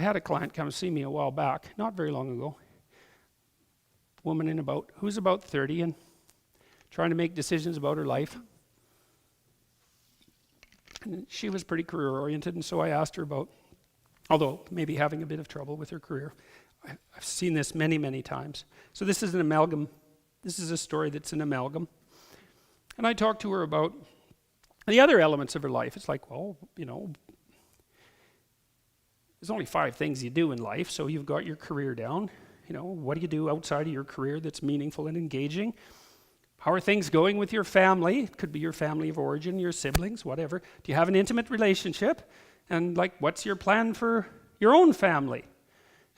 I had a client come see me a while back, not very long ago. Woman who's about 30 and trying to make decisions about her life. And she was pretty career-oriented, and so I asked her about, although maybe having a bit of trouble with her career. I've seen this many, many times. So this is an amalgam. This is a story that's an amalgam. And I talked to her about the other elements of her life. It's like, well, there's only 5 things you do in life, so you've got your career down. What do you do outside of your career that's meaningful and engaging? How are things going with your family? It could be your family of origin, your siblings, whatever. Do you have an intimate relationship? And what's your plan for your own family?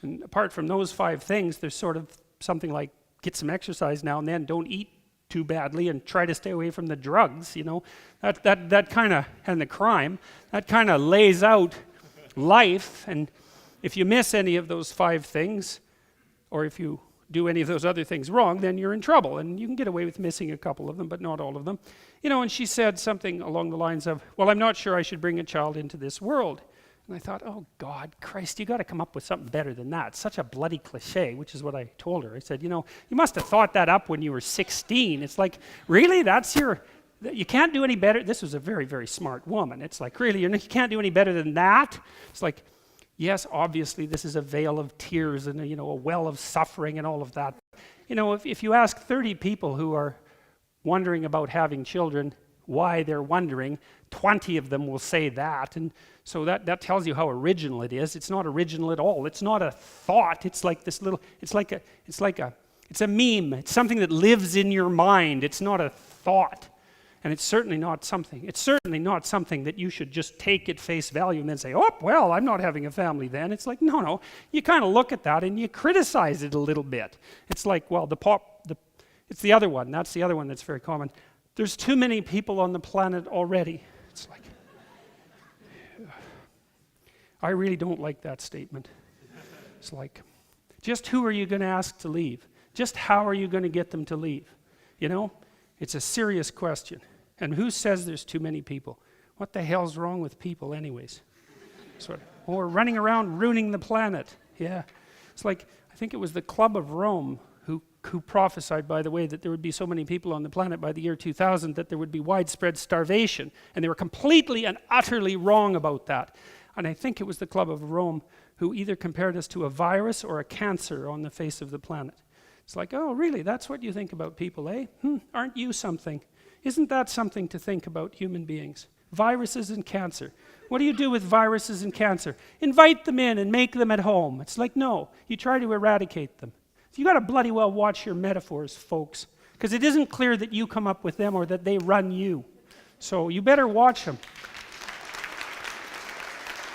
And apart from those 5 things, there's sort of something like get some exercise now and then, don't eat too badly, and try to stay away from the drugs, that kind of, and the crime, that kind of lays out life. And if you miss any of those 5 things, or if you do any of those other things wrong, then you're in trouble. And you can get away with missing a couple of them, but not all of them. And she said something along the lines of, well, I'm not sure I should bring a child into this world. And I thought, oh God, Christ, you got to come up with something better than that. It's such a bloody cliche, which is what I told her. I said, you must have thought that up when you were 16. It's like, really? You can't do any better? This was a very, very smart woman. It's like, really, you can't do any better than that? It's like, yes, obviously this is a vale of tears and a well of suffering and all of that. If you ask 30 people who are wondering about having children, why they're wondering, 20 of them will say that. And so that tells you how original it is. It's not original at all. It's not a thought. It's like this little, it's a meme. It's something that lives in your mind. It's not a thought. And it's certainly not something that you should just take at face value and then say, oh, well, I'm not having a family then. It's like, no. You kind of look at that and you criticize it a little bit. It's like, well, it's the other one. That's the other one that's very common. There's too many people on the planet already. It's like, I really don't like that statement. It's like, just who are you going to ask to leave? Just how are you going to get them to leave? It's a serious question. And who says there's too many people? What the hell's wrong with people anyways? Or running around ruining the planet. Yeah. It's like, I think it was the Club of Rome who prophesied, by the way, that there would be so many people on the planet by the year 2000 that there would be widespread starvation. And they were completely and utterly wrong about that. And I think it was the Club of Rome who either compared us to a virus or a cancer on the face of the planet. It's like, oh, really? That's what you think about people, eh? Aren't you something? Isn't that something to think about human beings? Viruses and cancer. What do you do with viruses and cancer? Invite them in and make them at home. It's like, no, you try to eradicate them. So you got to bloody well watch your metaphors, folks, because it isn't clear that you come up with them or that they run you. So you better watch them.